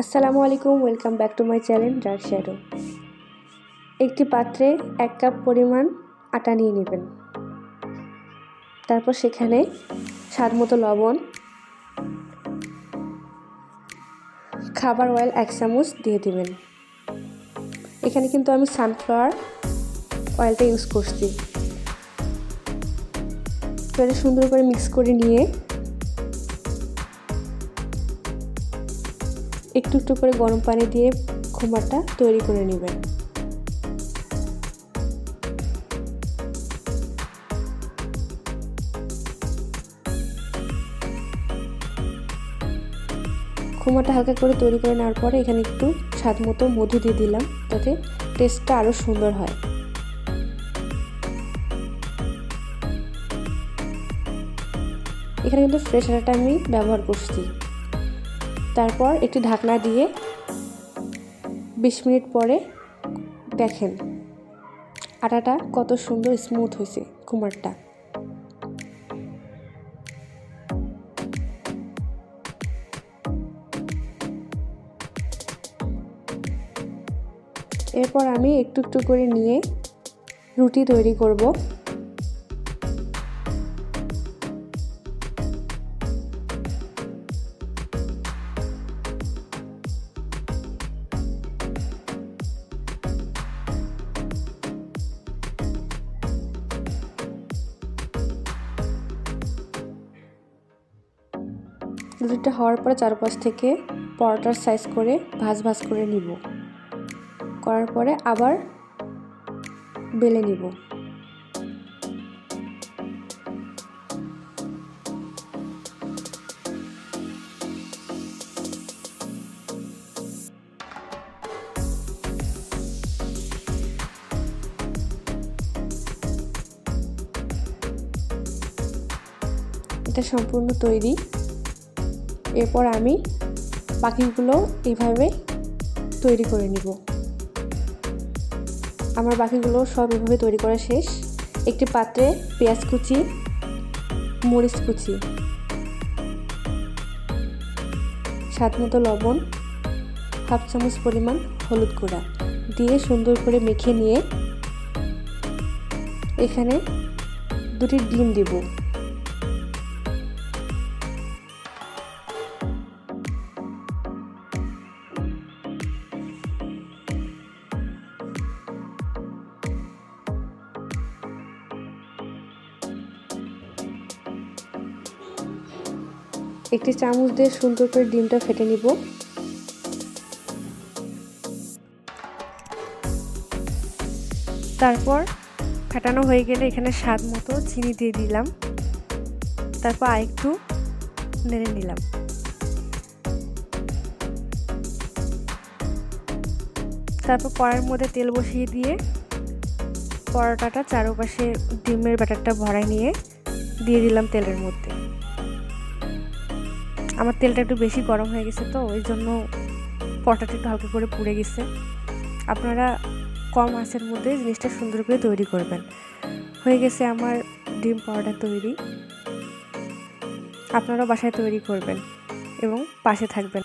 আসসালামু আলাইকুম, welcome back to my channel dark shadow. একটি পাত্রে 1 কাপ পরিমাণ আটা নিয়ে নেবেন। তারপর সেখানে স্বাদমতো লবণ, খাবার অয়েল 1 চামচ দিয়ে দিবেন। এখানে কিন্তু আমি সানফ্লাওয়ার অয়েলটা ইউজ করছি। তো এটা সুন্দর করে মিক্স করে নিয়ে একটু একটু করে গরম পানি দিয়ে খোমাটা তৈরি করে নেবেন। খোমাটা হালকা করে তৈরি করে নেওয়ার পরে এখানে একটু স্বাদ মতো মধু দিয়ে দিলাম, যাতে টেস্টটা আরও সুন্দর হয়। এখানে কিন্তু ফ্রেশ আটাটা আমি ব্যবহার করছি। তারপর একটি ঢাকনা দিয়ে 20 মিনিট পরে দেখেন আটাটা কত সুন্দর স্মুথ হয়েছে খোমারটা। এরপর আমি একটু একটু করে নিয়ে রুটি তৈরি করব। রুটিটা হওয়ার পরে চারপাশ থেকে পরোটার সাইজ করে ভাঁজ ভাঁজ করে নিব। করার পরে আবার বেলে নিব। এটা সম্পূর্ণ তৈরি। এরপর আমি বাকিগুলো এইভাবে তৈরি করে নিব। আমার বাকিগুলো সব এভাবে তৈরি করা শেষ। একটি পাত্রে পেঁয়াজ কুচি, মরিচ কুচি, স্বাদমতো লবণ, 1/2 চামচ পরিমাণ হলুদ গুঁড়া দিয়ে সুন্দর করে মেখে নিয়ে এখানে 2টি ডিম দিব। একটি চামচ দিয়ে সুন্দর করে ডিমটা ফেটে নিব। তারপর ফেটানো হয়ে গেলে এখানে স্বাদ মতো চিনি দিয়ে দিলাম। তারপর আরেকটু নেড়ে নিলাম। তারপর কড়াইয়ের মধ্যে তেল বসিয়ে দিয়ে পরোটাটা চারপাশে ডিমের ব্যাটারটা ভরাই নিয়ে দিয়ে দিলাম তেলের মধ্যে। আমার তেলটা একটু বেশি গরম হয়ে গেছে, তো ওই জন্য পরোটাটা একটু হালকা করে পুড়ে গেছে। আপনারা কম আঁচের মধ্যে জিনিসটা সুন্দর করে তৈরি করবেন। হয়ে গেছে আমার ডিম পরোটা তৈরি। আপনারাও বাসায় তৈরি করবেন এবং পাশে থাকবেন।